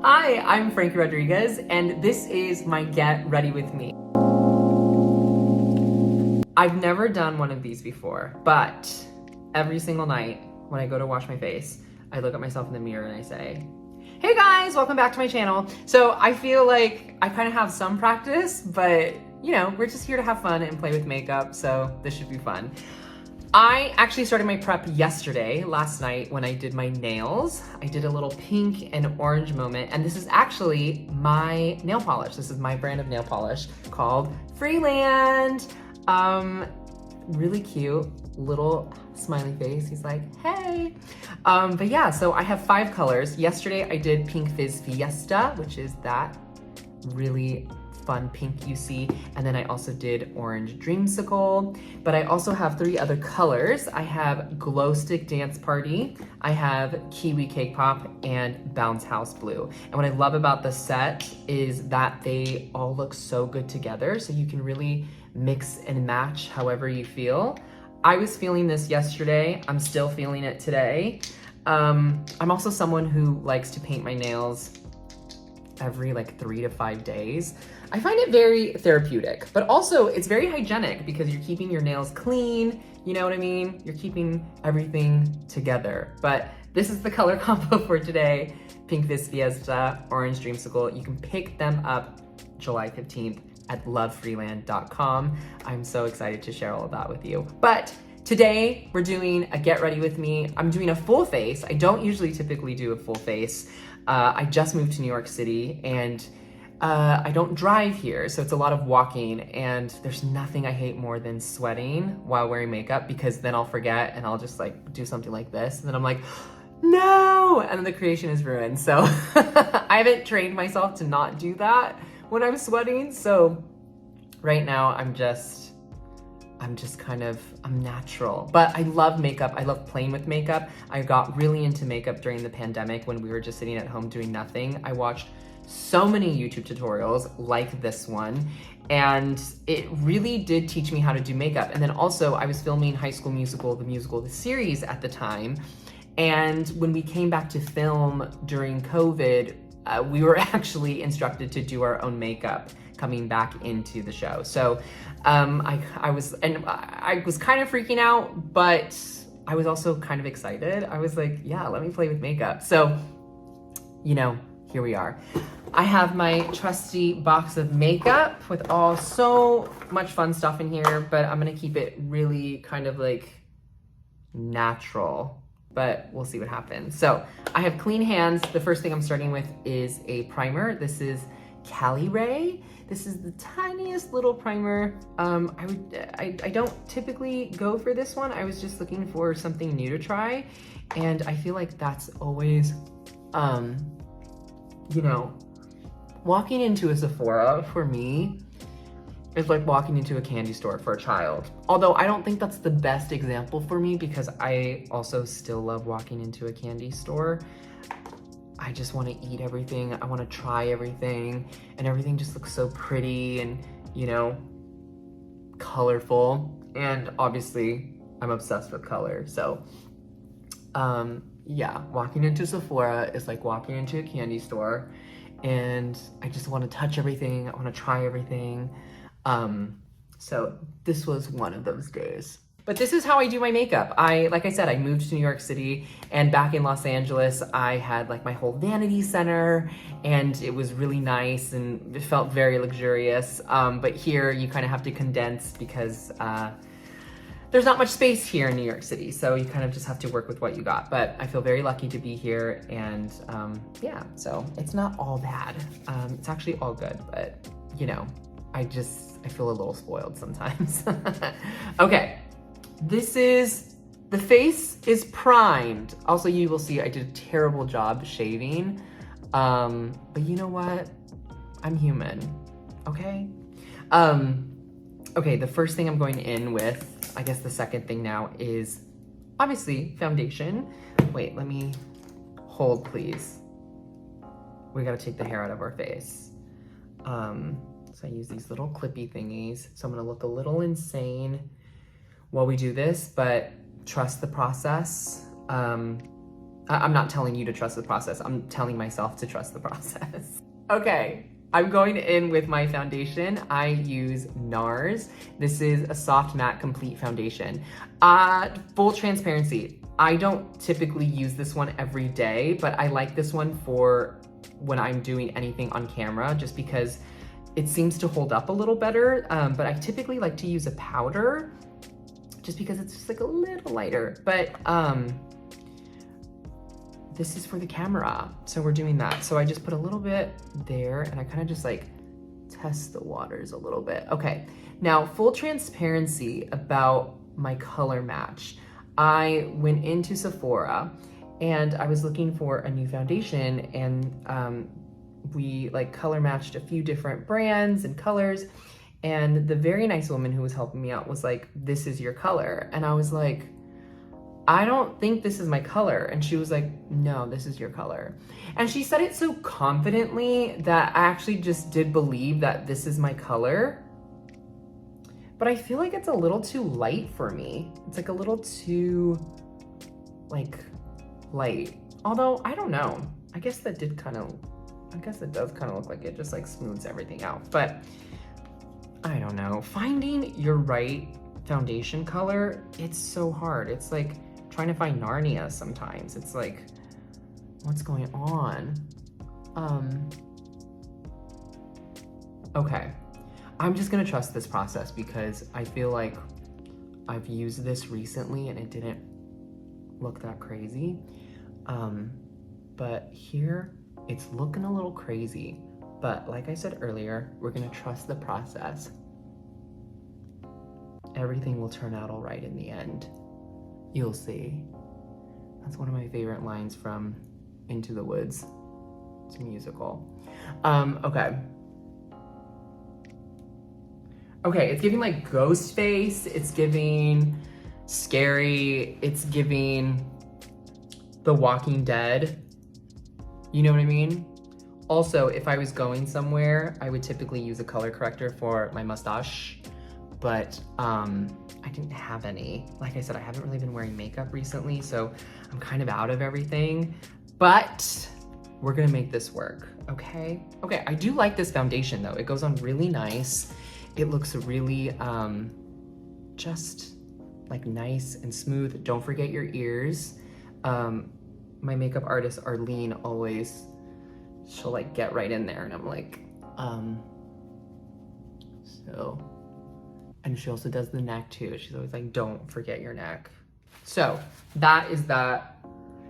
Hi, I'm Frankie Rodriguez, and this is my Get Ready With Me. I've never done one of these before, but every single night when I go to wash my face, I look at myself in the mirror and I say, hey guys, welcome back to my channel. So I feel like I kind of have some practice, but you know, we're just here to have fun and play with makeup, so this should be fun. I actually started my prep yesterday, last night, when I did my nails. I did a little pink and orange moment, and this is actually my nail polish. This is my brand of nail polish called Freeland. Really cute, little smiley face. He's like, hey. But yeah, so I have 5 colors. Yesterday I did Pink Fizz Fiesta, which is that really fun pink you see, and then I also did Orange Dreamsicle, but I also have 3 other colors. I have Glow Stick Dance Party, I have Kiwi Cake Pop, and Bounce House Blue. And what I love about the set is that they all look so good together, so you can really mix and match however you feel. I was feeling this yesterday, I'm still feeling it today. I'm also someone who likes to paint my nails every like 3 to 5 days. I find it very therapeutic, but also it's very hygienic because you're keeping your nails clean, you know what I mean? You're keeping everything together. But this is the color combo for today. Pink Fizz Fiesta, Orange Dreamsicle. You can pick them up July 15th at lovefreeland.com. I'm so excited to share all of that with you. But today we're doing a Get Ready With Me. I'm doing a full face. I don't usually typically do a full face. I just moved to New York City and I don't drive here, so it's a lot of walking, and there's nothing I hate more than sweating while wearing makeup, because then I'll forget and I'll just like do something like this, and then I'm like, no, and then the creation is ruined. So I haven't trained myself to not do that when I'm sweating, so right now I'm natural. But I love makeup. I love playing with makeup. I got really into makeup during the pandemic when we were just sitting at home doing nothing. I watched so many YouTube tutorials like this one, and it really did teach me how to do makeup. And then also I was filming High School Musical, the series at the time. And when we came back to film during COVID, we were actually instructed to do our own makeup coming back into the show. So I was kind of freaking out, but I was also kind of excited. I was like, yeah, let me play with makeup. So, you know, here we are. I have my trusty box of makeup with all so much fun stuff in here, but I'm gonna keep it really kind of like natural, but we'll see what happens. So I have clean hands. The first thing I'm starting with is a primer. This is Cali Ray. This is the tiniest little primer. I don't typically go for this one. I was just looking for something new to try, and I feel like that's always, you know, walking into a Sephora for me is like walking into a candy store for a child. Although I don't think that's the best example for me, because I also still love walking into a candy store. I just want to eat everything. I want to try everything, and everything just looks so pretty and, you know, colorful. And obviously I'm obsessed with color. So, yeah, walking into Sephora is like walking into a candy store, and I just want to touch everything. I want to try everything. So this was one of those days. But this is how I do my makeup. Like I said, I moved to New York City, and back in Los Angeles, I had like my whole vanity center, and it was really nice and it felt very luxurious. But here you kind of have to condense because there's not much space here in New York City, so you kind of just have to work with what you got. But I feel very lucky to be here, and yeah, so it's not all bad. It's actually all good, but you know, I feel a little spoiled sometimes. Okay. The face is primed. Also, you will see I did a terrible job shaving. But you know what? I'm human, okay? Okay, the first thing I'm going in with, I guess the second thing now, is obviously foundation. Wait, let me hold, please. We gotta take the hair out of our face. So I use these little clippy thingies. So I'm gonna look a little insane while we do this, but trust the process. I'm not telling you to trust the process. I'm telling myself to trust the process. Okay, I'm going in with my foundation. I use NARS. This is a soft matte complete foundation. Full transparency, I don't typically use this one every day, but I like this one for when I'm doing anything on camera, just because it seems to hold up a little better. But I typically like to use a powder just because it's just like a little lighter. But this is for the camera, so we're doing that. So I just put a little bit there, and I kind of just like test the waters a little bit. Okay, now full transparency about my color match. I went into Sephora and I was looking for a new foundation, and we like color matched a few different brands and colors, and the very nice woman who was helping me out was like, "This is your color." And I was like, "I don't think this is my color." And she was like, "No, this is your color." And she said it so confidently that I actually just did believe that this is my color. But I feel like it's a little too light for me. It's like a little too like light. Although I don't know. I guess it does kind of look like it just like smooths everything out. But I don't know. Finding your right foundation color, it's so hard. It's like trying to find Narnia sometimes. It's like, what's going on? Okay, I'm just gonna trust this process because I feel like I've used this recently and it didn't look that crazy. But here it's looking a little crazy. But like I said earlier, we're gonna trust the process. Everything will turn out all right in the end. You'll see. That's one of my favorite lines from Into the Woods. It's a musical. Okay. Okay, it's giving like ghost face. It's giving scary. It's giving The Walking Dead. You know what I mean? Also, if I was going somewhere, I would typically use a color corrector for my mustache, but I didn't have any. Like I said, I haven't really been wearing makeup recently, so I'm kind of out of everything, but we're gonna make this work, okay? Okay, I do like this foundation though. It goes on really nice. It looks really just like nice and smooth. Don't forget your ears. My makeup artist, Arlene, always, she'll like get right in there and I'm like, so. And she also does the neck too. She's always like, don't forget your neck. So that is that.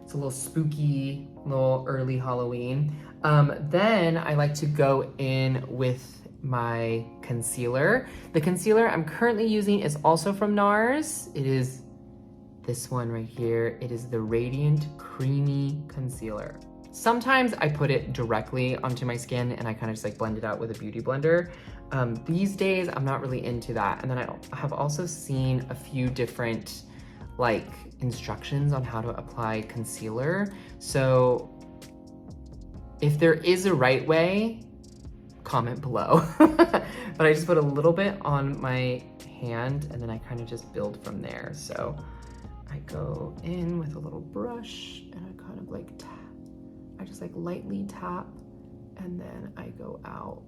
It's a little spooky, little early Halloween. Then I like to go in with my concealer. The concealer I'm currently using is also from NARS. It is this one right here. It is the Radiant Creamy Concealer. Sometimes I put it directly onto my skin and I kind of just like blend it out with a beauty blender. These days, I'm not really into that. And then I have also seen a few different like instructions on how to apply concealer. So if there is a right way, comment below. But I just put a little bit on my hand and then I kind of just build from there. So I go in with a little brush and I kind of like I just like lightly tap and then I go out.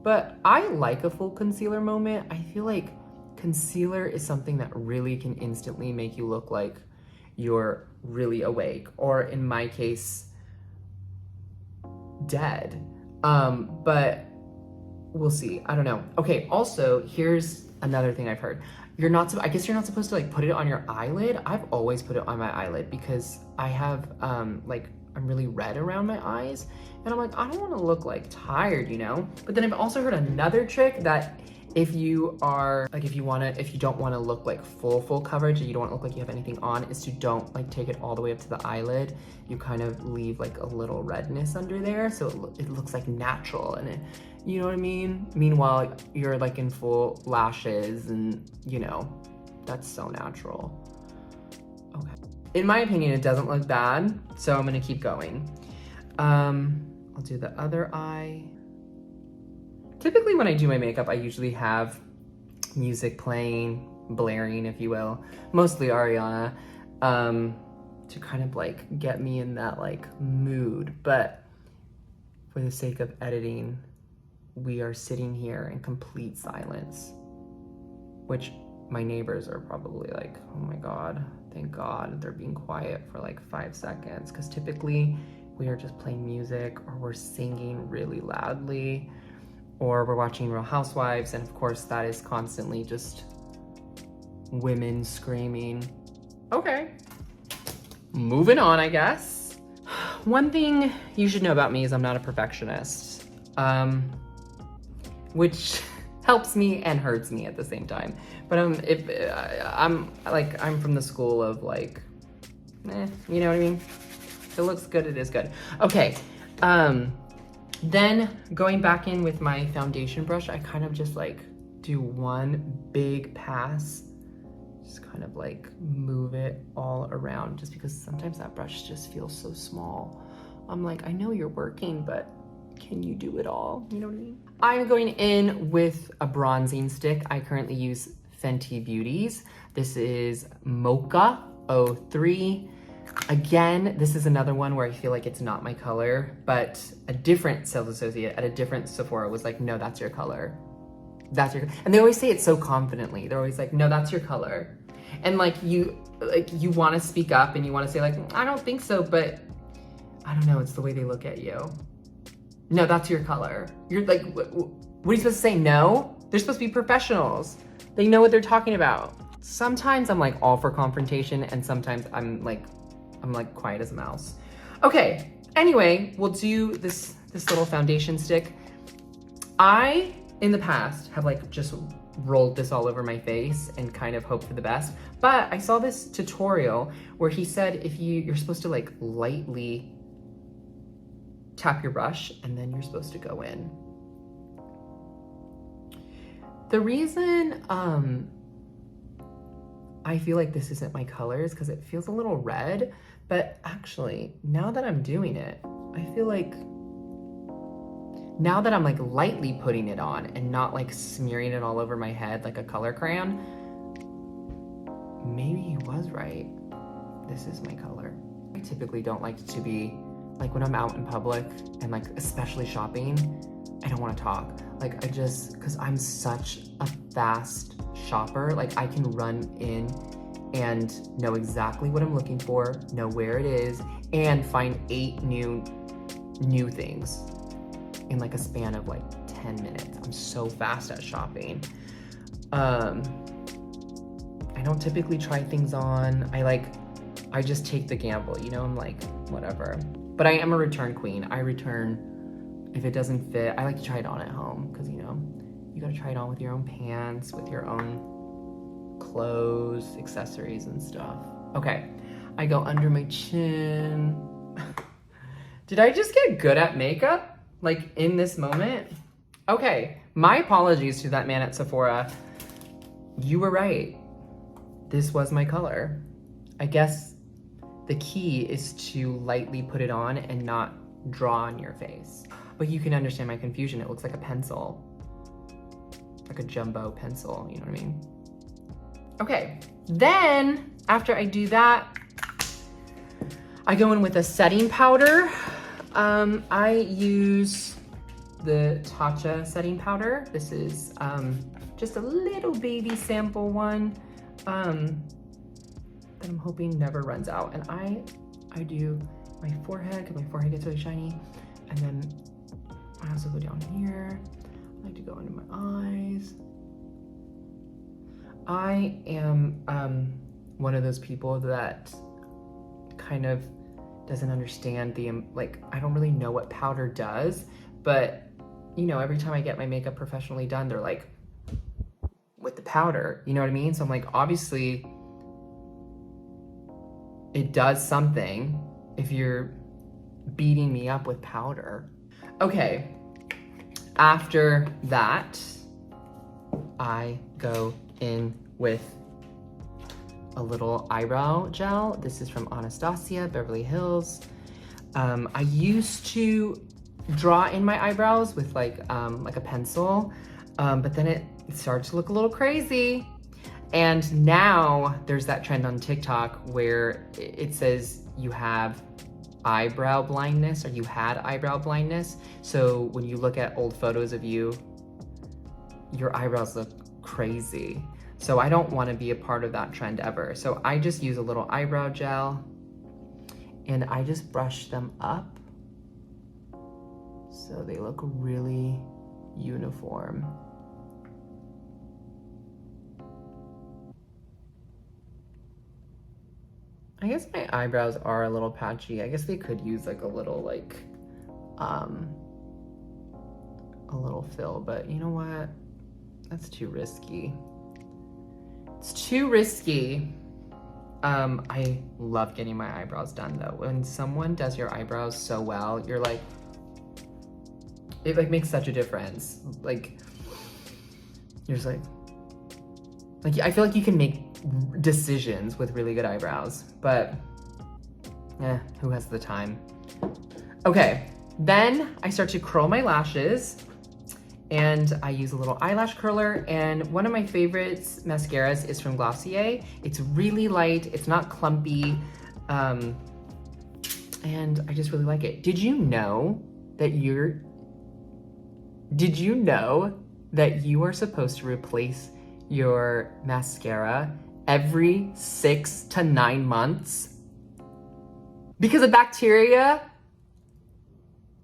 But I like a full concealer moment. I feel like concealer is something that really can instantly make you look like you're really awake, or in my case, dead. But we'll see. I don't know. Okay, also, here's another thing I've heard. I guess you're not supposed to like put it on your eyelid. I've always put it on my eyelid because I have like I'm really red around my eyes and I'm like, I don't want to look like tired, you know? But then I've also heard another trick that if you are like, if you don't want to look like full coverage and you don't want to look like you have anything on, is to don't like take it all the way up to the eyelid. You kind of leave like a little redness under there so it looks like natural and you know what I mean? Meanwhile, you're like in full lashes and you know, that's so natural. Okay. In my opinion, it doesn't look bad, so I'm gonna keep going. I'll do the other eye. Typically when I do my makeup, I usually have music playing, blaring, if you will, mostly Ariana, to kind of like get me in that like mood. But for the sake of editing, we are sitting here in complete silence, which my neighbors are probably like, oh my God, thank God they're being quiet for like 5 seconds. Because typically we are just playing music, or we're singing really loudly, or we're watching Real Housewives. And of course that is constantly just women screaming. Okay, moving on, I guess. One thing you should know about me is I'm not a perfectionist, which helps me and hurts me at the same time. But I'm from the school of like, you know what I mean? If it looks good, it is good. Okay, then going back in with my foundation brush, I kind of just like do one big pass, just kind of like move it all around, just because sometimes that brush just feels so small. I'm like, I know you're working, but can you do it all? You know what I mean? I'm going in with a bronzing stick. I currently use Fenty Beauty's. This is Mocha 03. Again, this is another one where I feel like it's not my color, but a different sales associate at a different Sephora was like, no, that's your color. That's your, and they always say it so confidently. They're always like, no, that's your color. And like you want to speak up and you want to say like, I don't think so, but I don't know, it's the way they look at you. No, that's your color. You're like, what are you supposed to say? No? They're supposed to be professionals. They know what they're talking about. Sometimes I'm like all for confrontation, and sometimes I'm like quiet as a mouse. Okay, anyway, we'll do this little foundation stick. I, in the past, have like just rolled this all over my face and kind of hope for the best. But I saw this tutorial where he said if you're supposed to like lightly tap your brush and then you're supposed to go in. The reason I feel like this isn't my color is because it feels a little red, but actually now that I'm doing it, I feel like now that I'm like lightly putting it on and not like smearing it all over my head like a color crayon, maybe he was right. This is my color. I typically don't like to be, like when I'm out in public and like especially shopping, I don't want to talk. Like cause I'm such a fast shopper, like I can run in and know exactly what I'm looking for, know where it is, and find 8 new things in like a span of like 10 minutes. I'm so fast at shopping. I don't typically try things on. I just take the gamble, you know, I'm like, whatever. But I am a return queen. I return if it doesn't fit. I like to try it on at home because, you know, you gotta try it on with your own pants, with your own clothes, accessories and stuff. Okay, I go under my chin. Did I just get good at makeup? Like in this moment? Okay, my apologies to that man at Sephora. You were right. This was my color. I guess the key is to lightly put it on and not draw on your face. But you can understand my confusion. It looks like a pencil. Like a jumbo pencil, you know what I mean? Okay, then after I do that, I go in with a setting powder. I use the Tatcha setting powder. This is just a little baby sample one that I'm hoping never runs out. And I do my forehead, because my forehead gets really shiny. And then I also go down here. I like to go into my eyes. I am one of those people that kind of doesn't understand I don't really know what powder does, but you know, every time I get my makeup professionally done, they're like, with the powder, you know what I mean? So I'm like, obviously it does something if you're beating me up with powder. Okay, after that, I go in with a little eyebrow gel. This is from Anastasia, Beverly Hills. I used to draw in my eyebrows with like a pencil, but then it started to look a little crazy. And now there's that trend on TikTok where it says you have eyebrow blindness, or you had eyebrow blindness. So when you look at old photos of you, your eyebrows look crazy. So I don't want to be a part of that trend ever. So I just use a little eyebrow gel and I just brush them up so they look really uniform. I guess my eyebrows are a little patchy. I guess they could use like a little a little fill, but you know what? That's too risky. It's too risky. I love getting my eyebrows done though. When someone does your eyebrows so well, you're like, it like makes such a difference. Like, you're just like I feel like you can make decisions with really good eyebrows, but who has the time? Okay, then I start to curl my lashes, and I use a little eyelash curler, and one of my favorite mascaras is from Glossier. It's really light, it's not clumpy, and I just really like it. Did you know that you are supposed to replace your mascara every 6 to 9 months because of bacteria?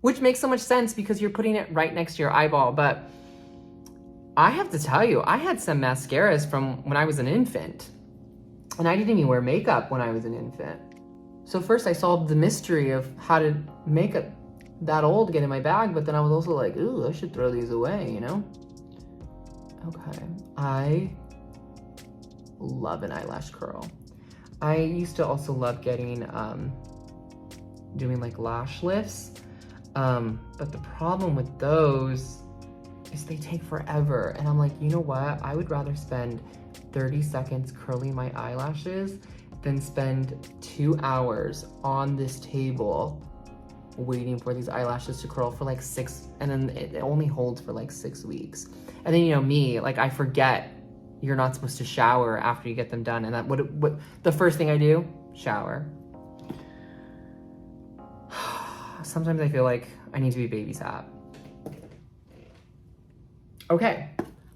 Which makes so much sense because you're putting it right next to your eyeball. But I have to tell you, I had some mascaras from when I was an infant, and I didn't even wear makeup when I was an infant. So first I solved the mystery of how to make it that old get in my bag, but then I was also like, ooh, I should throw these away, you know? Okay, I love an eyelash curl. I used to also love getting, doing like lash lifts. But the problem with those is they take forever. And I'm like, you know what? I would rather spend 30 seconds curling my eyelashes than spend 2 hours on this table waiting for these eyelashes to curl for like 6, and then it only holds for like 6 weeks. And then, you know, me, like I forget you're not supposed to shower after you get them done. And that what the first thing I do, shower. Sometimes I feel like I need to be babysat. Okay,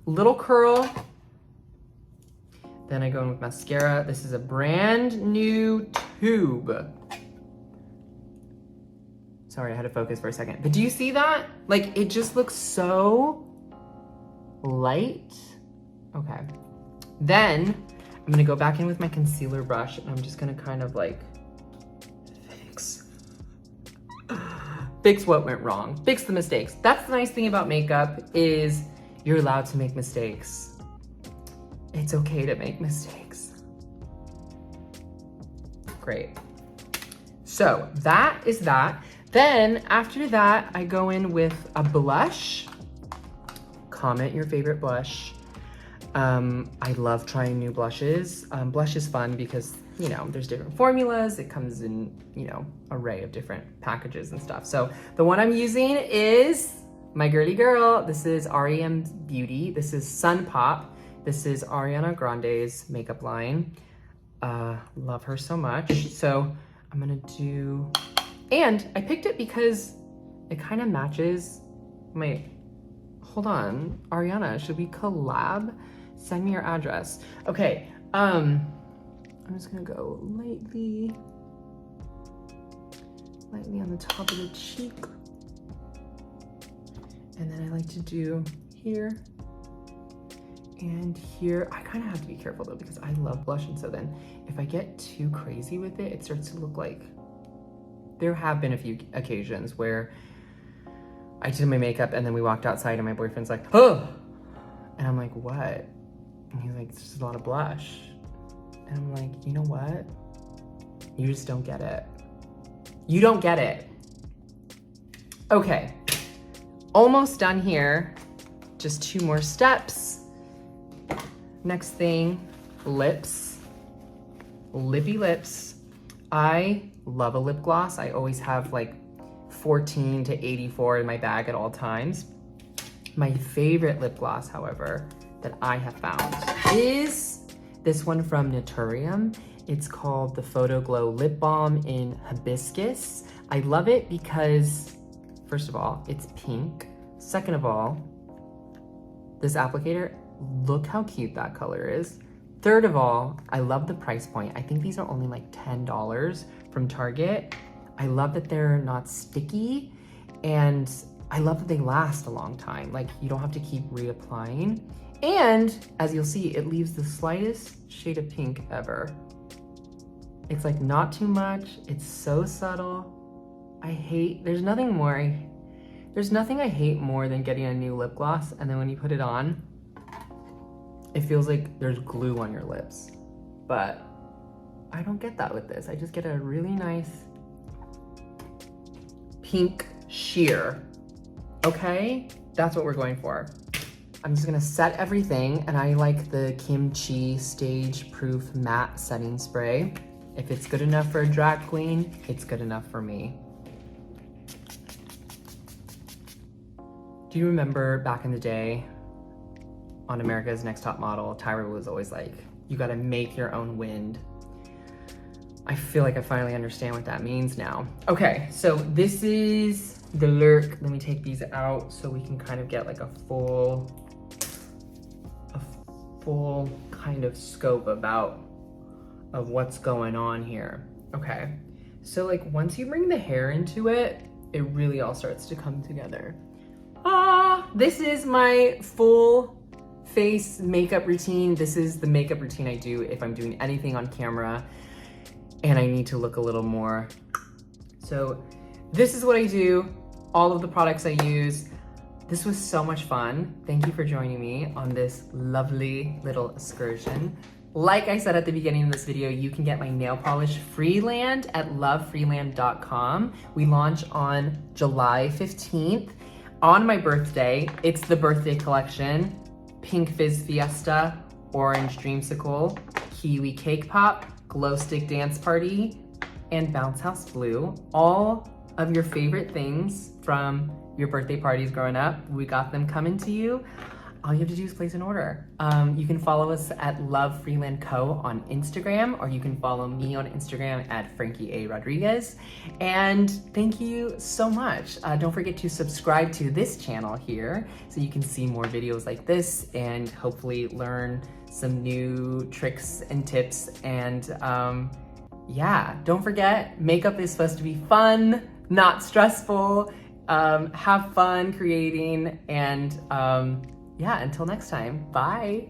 little curl. Then I go in with mascara. This is a brand new tube. Sorry, I had to focus for a second. But do you see that? Like, it just looks so light. Okay. Then I'm gonna go back in with my concealer brush, and I'm just gonna kind of like fix what went wrong, fix the mistakes. That's the nice thing about makeup, is you're allowed to make mistakes. It's okay to make mistakes. Great. So that is that. Then after that, I go in with a blush. Comment your favorite blush. I love trying new blushes. Blush is fun because, you know, there's different formulas. It comes in, you know, array of different packages and stuff. So the one I'm using is my girly girl. This is REM Beauty. This is Sun Pop. This is Ariana Grande's makeup line. Love her so much. So I'm gonna do, and I picked it because it kind of matches my, hold on, Ariana, should we collab? Send me your address. Okay, I'm just gonna go lightly on the top of the cheek. And then I like to do here and here. I kind of have to be careful though, because I love blush, and so then if I get too crazy with it, it starts to look like, there have been a few occasions where I did my makeup and then we walked outside and my boyfriend's like, oh, and I'm like, what? And he's like, it's just a lot of blush. And I'm like, you know what? You just don't get it. You don't get it. Okay, almost done here. Just 2 more steps. Next thing, lips. Lippy lips. I love a lip gloss. I always have like 14 to 84 in my bag at all times. My favorite lip gloss, however, that I have found is this one from Naturium. It's called the Photo Glow Lip Balm in Hibiscus. I love it because, first of all, it's pink. Second of all, this applicator, look how cute that color is. Third of all, I love the price point. I think these are only like $10 from Target. I love that they're not sticky, and I love that they last a long time. Like, you don't have to keep reapplying. And as you'll see, it leaves the slightest shade of pink ever. It's like not too much. It's so subtle. There's nothing I hate more than getting a new lip gloss, and then when you put it on, it feels like there's glue on your lips. But I don't get that with this. I just get a really nice pink sheer. Okay, that's what we're going for. I'm just gonna set everything, and I like the Kimchi Stage Proof Matte Setting Spray. If it's good enough for a drag queen, it's good enough for me. Do you remember back in the day on America's Next Top Model, Tyra was always like, you gotta make your own wind. I feel like I finally understand what that means now. Okay, so this is the lurk. Let me take these out so we can kind of get like a full kind of scope of what's going on here. Okay, so like once you bring the hair into it, it really all starts to come together. This is my full face makeup routine. This is the makeup routine I do if I'm doing anything on camera and I need to look a little more. So this is what I do, all of the products I use. This was so much fun. Thank you for joining me on this lovely little excursion. Like I said at the beginning of this video, you can get my nail polish Freeland at lovefreeland.com. We launch on July 15th. On my birthday, it's the birthday collection: Pink Fizz Fiesta, Orange Dreamsicle, Kiwi Cake Pop, Glow Stick Dance Party, and Bounce House Blue. All of your favorite things from your birthday parties growing up, we got them coming to you. All you have to do is place an order. You can follow us at Love Freeland Co. on Instagram, or you can follow me on Instagram at Frankie A. Rodriguez. And thank you so much. Don't forget to subscribe to this channel here so you can see more videos like this and hopefully learn some new tricks and tips. And yeah, don't forget, makeup is supposed to be fun, not stressful. Have fun creating, and yeah, until next time, bye.